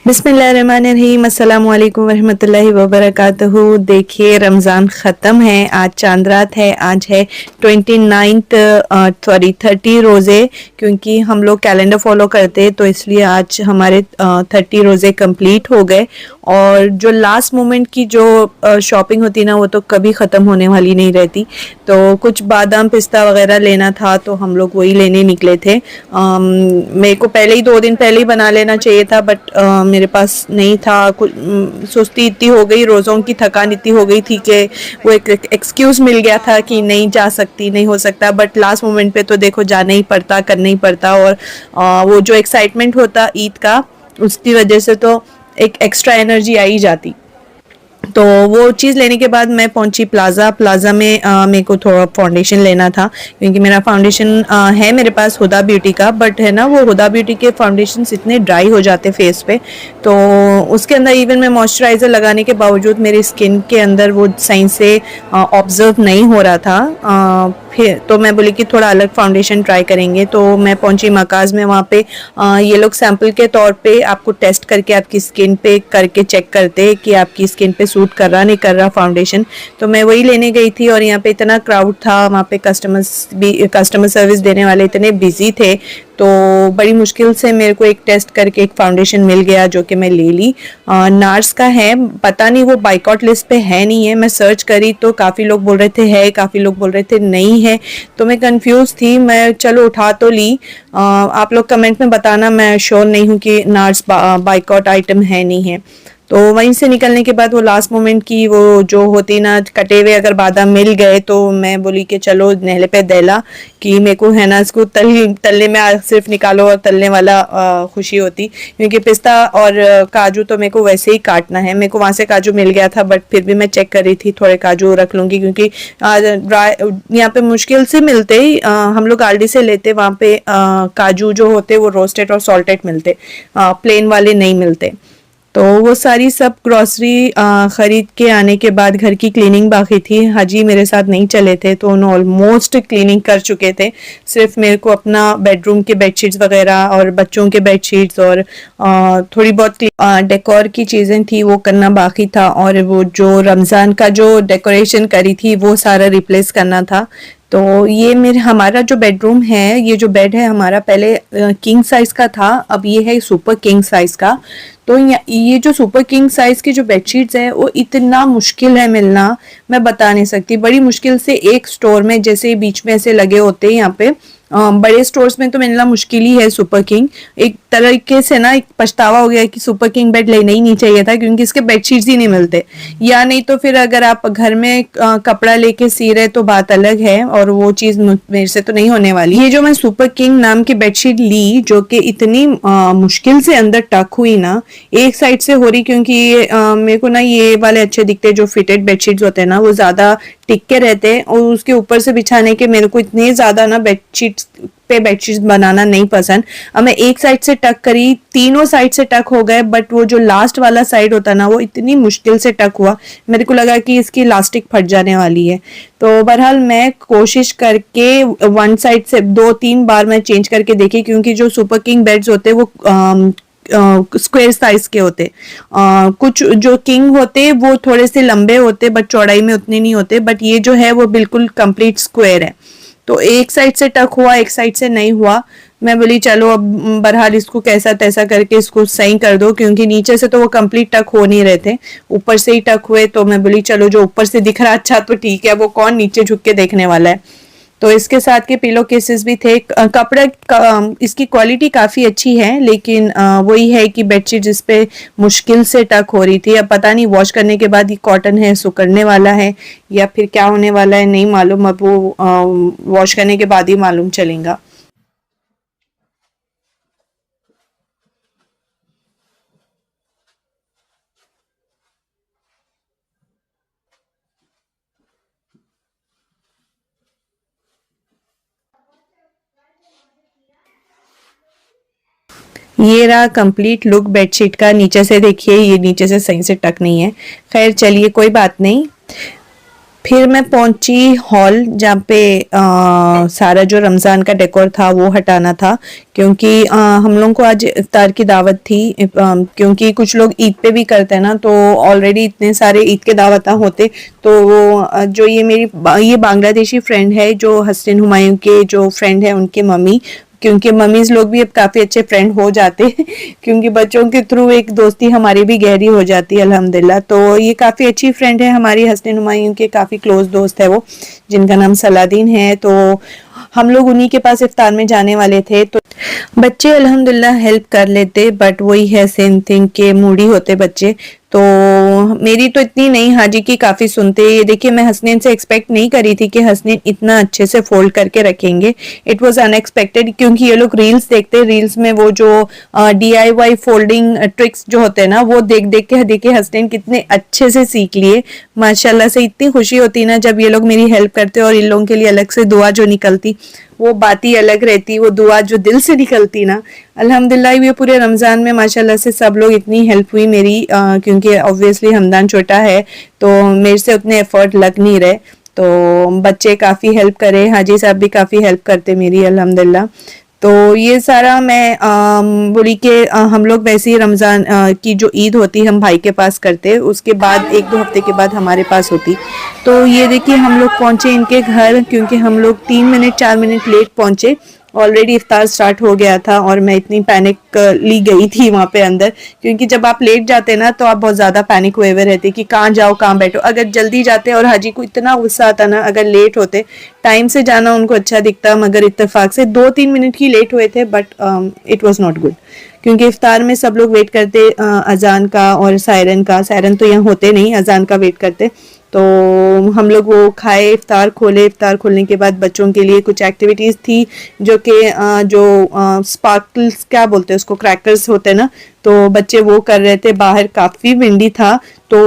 बिस्मिल्लाहिर्रहमानिर्रहीम अस्सलामु अलैकुम वरहमतुल्लाहि वबरकातुहू। देखिए रमज़ान ख़त्म है, आज चांद रात है। आज है 30 रोज़े, क्योंकि हम लोग कैलेंडर फॉलो करते हैं तो इसलिए आज हमारे 30 रोज़े कंप्लीट हो गए। और जो लास्ट मोमेंट की जो शॉपिंग होती ना, वो तो कभी ख़त्म होने वाली नहीं रहती। तो कुछ बादाम पिस्ता वगैरह लेना था तो हम लोग वही लेने निकले थे। मेरे को पहले ही 2 दिन पहले ही बना लेना चाहिए था, बट मेरे पास नहीं था। कुछ सुस्ती इतनी हो गई, रोज़ों की थकान इतनी हो गई थी कि वो एक एक्सक्यूज़ मिल गया था कि नहीं जा सकती, नहीं हो सकता। बट लास्ट मोमेंट पे तो देखो जाना ही पड़ता, करना ही पड़ता। और वो जो एक्साइटमेंट होता ईद का, उसकी वजह से तो एक एक्स्ट्रा एनर्जी आ ही जाती। तो वो चीज़ लेने के बाद मैं पहुंची प्लाज़ा में। मेरे को थोड़ा फाउंडेशन लेना था, क्योंकि मेरा फाउंडेशन है मेरे पास हुदा ब्यूटी का, बट है ना वो हुदा ब्यूटी के फाउंडेशन इतने ड्राई हो जाते फेस पे। तो उसके अंदर इवन मैं मॉइस्चराइज़र लगाने के बावजूद मेरी स्किन के अंदर वो सही से ऑब्जर्व नहीं हो रहा था। फिर तो मैं बोली कि थोड़ा अलग फाउंडेशन ट्राई करेंगे। तो मैं पहुंची मकाज़ में। वहाँ पे ये लोग सैम्पल के तौर पे आपको टेस्ट करके आपकी स्किन पे करके चेक करते हैं कि आपकी स्किन पे सूट कर रहा नहीं कर रहा फाउंडेशन। तो मैं वही लेने गई थी और यहाँ पे इतना क्राउड था, वहाँ पे कस्टमर सर्विस देने वाले इतने बिजी थे। तो बड़ी मुश्किल से मेरे को एक टेस्ट करके एक फाउंडेशन मिल गया, जो कि मैं ले ली। नार्स का है, पता नहीं वो बाइकआउट लिस्ट पे है नहीं है। मैं सर्च करी तो काफ़ी लोग बोल रहे थे है, काफ़ी लोग बोल रहे थे नहीं है। तो मैं कंफ्यूज थी। मैं चलो उठा तो ली। आप लोग कमेंट में बताना, मैं श्योर नहीं हूँ कि नार्स बाइकआउट आइटम है नहीं है। तो वहीं से निकलने के बाद वो लास्ट मोमेंट की वो जो होती ना, कटे हुए अगर बादाम मिल गए तो मैं बोली कि चलो नहले पे देला, कि मेरे को है ना इसको तलने में सिर्फ निकालो और तलने वाला खुशी होती। क्योंकि पिस्ता और काजू तो मेरे को वैसे ही काटना है। मेरे को वहाँ से काजू मिल गया था, बट फिर भी मैं चेक कर रही थी थोड़े काजू रख लूँगी, क्योंकि यहाँ पे मुश्किल से मिलते ही हम लोग आलडी से लेते। वहाँ पे काजू जो होते वो रोस्टेड और सॉल्टेड मिलते, प्लेन वाले नहीं मिलते। तो वो सारी सब ग्रॉसरी ख़रीद के आने के बाद घर की क्लीनिंग बाकी थी। हाजी मेरे साथ नहीं चले थे तो उन्होंने ऑलमोस्ट क्लीनिंग कर चुके थे। सिर्फ मेरे को अपना बेडरूम के बेडशीट्स वगैरह और बच्चों के बेडशीट्स और थोड़ी बहुत डेकोर की चीज़ें थी वो करना बाकी था। और वो जो रमज़ान का जो डेकोरेशन करी थी वो सारा रिप्लेस करना था। तो ये हमारा जो बेडरूम है, ये जो बेड है हमारा पहले किंग साइज़ का था, अब ये है सुपर किंग साइज़ का। तो ये जो सुपर किंग साइज़ की जो बेडशीट्स है वो इतना मुश्किल है मिलना, मैं बता नहीं सकती। बड़ी मुश्किल से एक स्टोर में, जैसे बीच में ऐसे लगे होते हैं यहाँ पे, बड़े स्टोर्स में तो मिलना मुश्किल ही है सुपर किंग। एक तरीके से ना एक पछतावा हो गया कि सुपर किंग बेड लेना ही नहीं चाहिए था, क्योंकि इसके बेडशीट्स ही नहीं मिलते। या नहीं तो फिर अगर आप घर में कपड़ा लेके सी रहे तो बात अलग है, और वो चीज़ मेरे से तो नहीं होने वाली। ये जो मैं सुपर किंग नाम की बेडशीट ली, जो कि इतनी मुश्किल से अंदर टक हुई ना, एक साइड से हो रही, क्योंकि मेरे को ना ये वाले अच्छे दिखते, जो फिटेड बेडशीट्स होते हैं ना वो ज़्यादा टिक के रहते हैं। और उसके ऊपर से बिछाने के मेरे को इतने ज़्यादा ना बेडशीट्स बनाना नहीं पसंद। अब मैं एक साइड से टक करी, तीनों साइड से टक हो गए, बट वो जो लास्ट वाला साइड होता ना वो इतनी मुश्किल से टक हुआ, मेरे को लगा कि इसकी इलास्टिक फट जाने वाली है। तो बहरहाल मैं कोशिश करके वन साइड से 2-3 बार मैं चेंज करके देखी, क्योंकि जो सुपर किंग बेड्स होते वो स्क्वायर साइज के होते। कुछ जो किंग होते वो थोड़े से लंबे होते, बट चौड़ाई में उतने नहीं होते। बट ये जो है वो बिल्कुल कंप्लीट स्क्वायर है। तो एक साइड से टक हुआ, एक साइड से नहीं हुआ। मैं बोली चलो अब बहरहाल इसको कैसा तैसा करके इसको सही कर दो, क्योंकि नीचे से तो वो कंप्लीट टक हो नहीं रहे थे, ऊपर से ही टक हुए। तो मैं बोली चलो जो ऊपर से दिख रहा अच्छा तो ठीक है, वो कौन नीचे झुक के देखने वाला है। तो इसके साथ के पिलो केसेस भी थे। कपड़ा इसकी क्वालिटी काफ़ी अच्छी है, लेकिन वही है कि बेडशीट जिस पे मुश्किल से टक हो रही थी। अब पता नहीं वॉश करने के बाद ये कॉटन है, सुकड़ने वाला है या फिर क्या होने वाला है नहीं मालूम। अब वो वॉश करने के बाद ही मालूम चलेगा। ये रहा कंप्लीट लुक बेडशीट का। नीचे से देखिए, ये नीचे से सही से टक नहीं है। खैर चलिए कोई बात नहीं। फिर मैं पहुंची हॉल जहाँ पे सारा जो रमज़ान का डेकोर था वो हटाना था, क्योंकि हम लोगों को आज इफ्तार की दावत थी। क्योंकि कुछ लोग ईद पे भी करते हैं ना, तो ऑलरेडी इतने सारे ईद के दावत होते, तो वो जो ये बांग्लादेशी फ्रेंड है, जो हसन हुमायूं के जो फ्रेंड है उनके मम्मी, क्योंकि मम्मीज लोग भी अब काफ़ी अच्छे फ्रेंड हो जाते हैं क्योंकि बच्चों के थ्रू एक दोस्ती हमारी भी गहरी हो जाती है अल्हम्दुलिल्लाह। तो ये काफ़ी अच्छी फ्रेंड है हमारी, हसन हुमायूं के काफ़ी क्लोज दोस्त है वो, जिनका नाम सलादीन है। तो हम लोग उन्हीं के पास इफ्तार में जाने वाले थे। तो बच्चे अल्हम्दुलिल्लाह हेल्प कर लेते, बट वही है सेम थिंग के मूडी होते बच्चे। तो मेरी तो इतनी नहीं, हाजी की काफ़ी सुनते। ये देखिए, मैं हसनैन से एक्सपेक्ट नहीं करी थी कि हसनैन इतना अच्छे से फोल्ड करके रखेंगे। इट वाज अनएक्सपेक्टेड, क्योंकि ये लोग रील्स देखते हैं, रील्स में वो जो DIY फोल्डिंग ट्रिक्स जो होते हैं ना, वो देख देख के देखिए हसनैन कितने अच्छे से सीख लिए माशाल्लाह से। इतनी खुशी होती ना जब ये लोग मेरी हेल्प करते, और इन लोगों के लिए अलग से दुआ जो निकलती, वो बात ही अलग रहती, वो दुआ जो दिल से निकलती ना। अल्हम्दुलिल्लाह ये पूरे रमज़ान में माशाल्लाह से सब लोग, इतनी हेल्प हुई मेरी, क्योंकि ऑब्वियसली हमदान छोटा है तो मेरे से उतने एफर्ट लग नहीं रहे। तो बच्चे काफ़ी हेल्प करे, हाजी साहब भी काफ़ी हेल्प करते मेरी अल्हम्दुलिल्लाह। तो ये सारा मैं बोली कि हम लोग वैसे ही रमज़ान की जो ईद होती हम भाई के पास करते, उसके बाद 1-2 हफ्ते के बाद हमारे पास होती। तो ये देखिए हम लोग पहुँचे इनके घर, क्योंकि हम लोग 3 मिनट 4 मिनट लेट पहुँचे। ऑलरेडी इफ्तार स्टार्ट हो गया था और मैं इतनी पैनिक ली गई थी वहाँ पे अंदर, क्योंकि जब आप लेट जाते ना तो आप बहुत ज़्यादा पैनिक हुए हुए रहते कि कहाँ जाओ कहाँ बैठो। अगर जल्दी जाते, और हाजी को इतना गुस्सा आता ना अगर लेट होते, टाइम से जाना उनको अच्छा दिखता, मगर इत्तेफाक से 2-3 मिनट ही लेट हुए थे, but it was not good. क्योंकि इफ्तार में सब लोग वेट करते अजान का और सायरन का। सायरन तो यहाँ होते नहीं, अजान का वेट करते। तो हम लोग वो खाए, इफ्तार खोले। इफ्तार खोलने के बाद बच्चों के लिए कुछ एक्टिविटीज़ थी, जो कि जो स्पार्कल्स क्या बोलते हैं उसको, क्रैकर्स होते हैं ना, तो बच्चे वो कर रहे थे। बाहर काफ़ी विंडी था, तो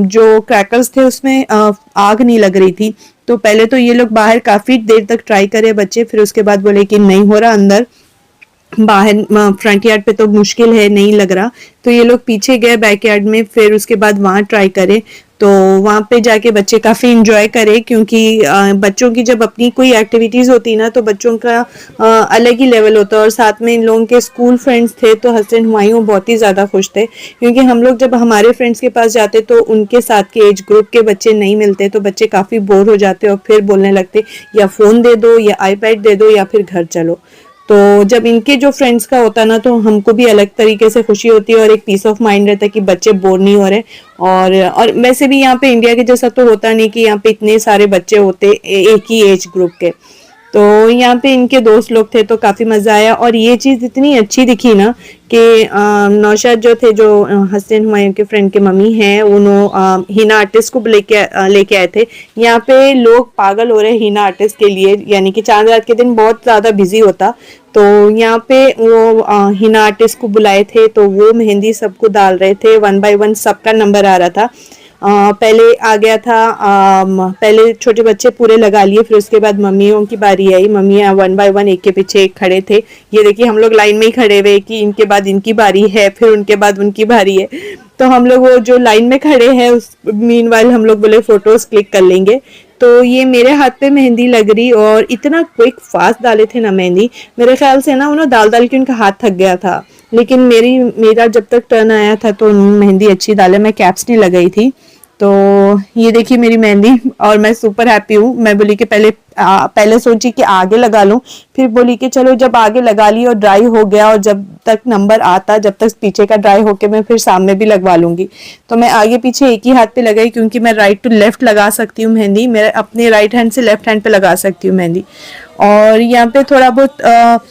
जो क्रैकर्स थे उसमें आग नहीं लग रही थी। तो पहले तो ये लोग बाहर काफ़ी देर तक ट्राई करे बच्चे, फिर उसके बाद बोले कि नहीं हो रहा, अंदर बाहर फ्रंट यार्ड पे तो मुश्किल है, नहीं लग रहा। तो ये लोग पीछे गए बैक यार्ड में, फिर उसके बाद वहाँ ट्राई करे। तो वहाँ पे जाके बच्चे काफ़ी इंजॉय करे, क्योंकि बच्चों की जब अपनी कोई एक्टिविटीज़ होती ना तो बच्चों का अलग ही लेवल होता है। और साथ में इन लोगों के स्कूल फ्रेंड्स थे, तो हसन हुमायूं बहुत ही ज़्यादा खुश थे, क्योंकि हम लोग जब हमारे फ्रेंड्स के पास जाते तो उनके साथ के एज ग्रुप के बच्चे नहीं मिलते, तो बच्चे काफ़ी बोर हो जाते और फिर बोलने लगते या फ़ोन दे दो या iPad दे दो या फिर घर चलो। तो जब इनके जो फ्रेंड्स का होता ना, तो हमको भी अलग तरीके से खुशी होती है और एक पीस ऑफ माइंड रहता है कि बच्चे बोर नहीं हो रहे। और वैसे भी यहाँ पे इंडिया के जैसा तो होता नहीं कि यहाँ पे इतने सारे बच्चे होते एक ही एज ग्रुप के। तो यहाँ पे इनके दोस्त लोग थे, तो काफ़ी मज़ा आया। और ये चीज़ इतनी अच्छी दिखी ना कि नौशाद जो थे, जो हसन हुमायूं के फ्रेंड के मम्मी हैं, उन्होंने हिना आर्टिस्ट को लेके आए थे। यहाँ पे लोग पागल हो रहे हैं हिना आर्टिस्ट के लिए, यानी कि चांद रात के दिन बहुत ज़्यादा बिजी होता। तो यहाँ पे वो हिना आर्टिस्ट को बुलाए थे, तो वो मेहंदी सबको डाल रहे थे, 1 बाय 1 सबका नंबर आ रहा था। पहले आ गया था, पहले छोटे बच्चे पूरे लगा लिए, फिर उसके बाद मम्मियों की बारी आई। मम्मियाँ 1 बाय 1 एक के पीछे एक खड़े थे। ये देखिए हम लोग लाइन में ही खड़े हुए कि इनके बाद इनकी बारी है, फिर उनके बाद उनकी बारी है। तो हम लोग वो जो लाइन में खड़े हैं उस मीनवाइल हम लोग बोले फ़ोटोज़ क्लिक कर लेंगे। तो ये मेरे हाथ पे मेहंदी लग रही, और इतना क्विक फास्ट डाले थे ना मेहंदी, मेरे ख्याल से ना उन्होंने डाल डाल के उनका हाथ थक गया था। लेकिन मेरा जब तक टर्न आया था तो मेहंदी अच्छी डाले, मैं कैप्स नहीं लगाई थी। तो ये देखिए मेरी मेहंदी, और मैं सुपर हैप्पी हूँ। मैं बोली कि पहले सोची कि आगे लगा लूँ, फिर बोली कि चलो जब आगे लगा ली और ड्राई हो गया, और जब तक नंबर आता, जब तक पीछे का ड्राई होके मैं फिर सामने भी लगवा लूँगी। तो मैं आगे पीछे एक ही हाथ पे लगाई, क्योंकि मैं राइट टू लेफ्ट लगा सकती हूँ मेहंदी, मेरे अपने राइट हैंड से लेफ्ट हैंड पे लगा सकती हूँ मेहंदी। और यहाँ पे थोड़ा बहुत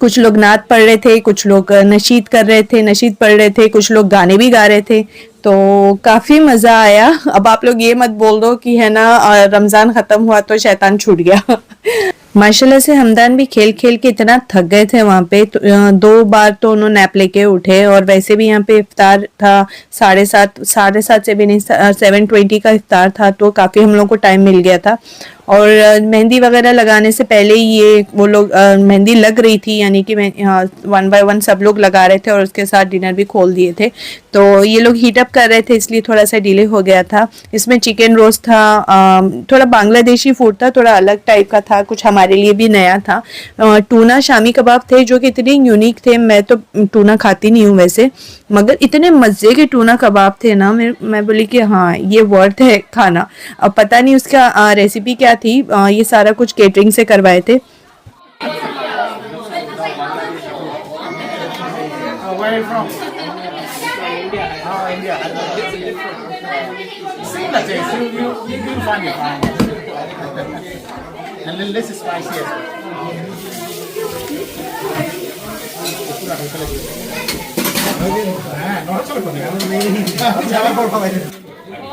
कुछ लोग नात पढ़ रहे थे, कुछ लोग नशीद कर रहे थे, नशीद पढ़ रहे थे, कुछ लोग गाने भी गा रहे थे। तो काफ़ी मज़ा आया। अब आप लोग ये मत बोल दो कि है ना रमज़ान ख़त्म हुआ तो शैतान छूट गया माशाल्लाह से हमदान भी खेल खेल के इतना थक गए थे वहाँ पे, तो 2 बार तो उन्होंने नैप लेके उठे। और वैसे भी यहाँ पे इफ्तार था 7:30 से भी नहीं, 7:20 का इफ्तार था, तो काफ़ी हम लोग को टाइम मिल गया था। और मेहंदी वगैरह लगाने से पहले ही ये वो लोग मेहंदी लग रही थी, यानी कि मैं वन बाय वन सब लोग लगा रहे थे और उसके साथ डिनर भी खोल दिए थे। तो ये लोग हीट अप कर रहे थे इसलिए थोड़ा सा डिले हो गया था। इसमें चिकन रोस्ट था, थोड़ा बांग्लादेशी फूड था, थोड़ा अलग टाइप का था, कुछ हमारे लिए भी नया था। टूना शामी कबाब थे जो कि इतने यूनिक थे। मैं तो टूना खाती नहीं हूँ वैसे, मगर इतने मज़े के टूना कबाब थे ना, मैं बोली कि हाँ ये वर्थ है खाना। अब पता नहीं उसका रेसिपी क्या थी, ये सारा कुछ केटरिंग से करवाए थे। Where are you from? Oh, India. Similar taste. You find it fine. And then this is spicy as well.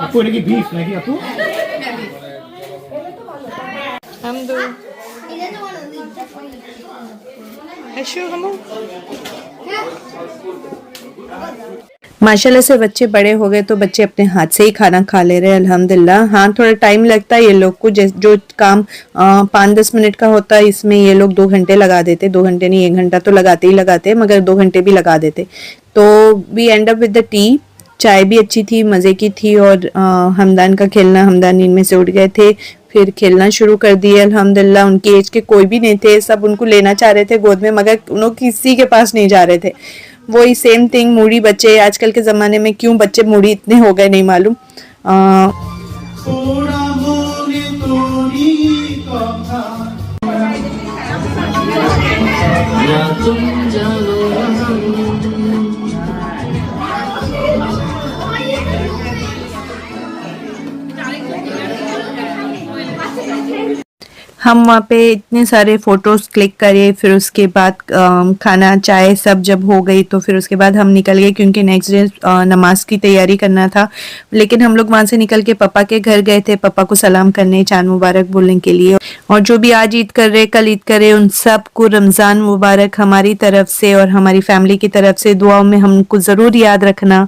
Apu lagi beef lagi Apu. हम दो ऐशो हम माशाल्लाह से बच्चे बड़े हो गए तो बच्चे अपने हाथ से ही खाना खा ले रहे हैं अल्हम्दुलिल्लाह। हाँ थोड़ा टाइम लगता है ये लोग को, जो काम 5-10 मिनट का होता है इसमें ये लोग 2 घंटे लगा देते, 2 घंटे नहीं 1 घंटा तो लगाते ही लगाते, मगर 2 घंटे भी लगा देते। तो we end up with the tea. चाय भी अच्छी थी, मज़े की थी। और हमदान का खेलना, हमदान नींद में से उठ गए थे, फिर खेलना शुरू कर दिए अल्हम्दुलिल्लाह। उनकी एज के कोई भी नहीं थे, सब उनको लेना चाह रहे थे गोद में, मगर उन किसी के पास नहीं जा रहे थे। वही सेम थिंग, मूडी बच्चे आजकल के ज़माने में क्यों बच्चे मूडी इतने हो गए नहीं मालूम। हम वहाँ पे इतने सारे फ़ोटोज़ क्लिक करे, फिर उसके बाद खाना चाय सब जब हो गई तो फिर उसके बाद हम निकल गए, क्योंकि नेक्स्ट डे नमाज की तैयारी करना था। लेकिन हम लोग वहाँ से निकल के पापा के घर गए थे, पापा को सलाम करने, चांद मुबारक बोलने के लिए। और जो भी आज ईद कर रहे, कल ईद करे, उन सब को रमज़ान मुबारक हमारी तरफ से और हमारी फैमिली की तरफ से। दुआओं में हमको ज़रूर याद रखना।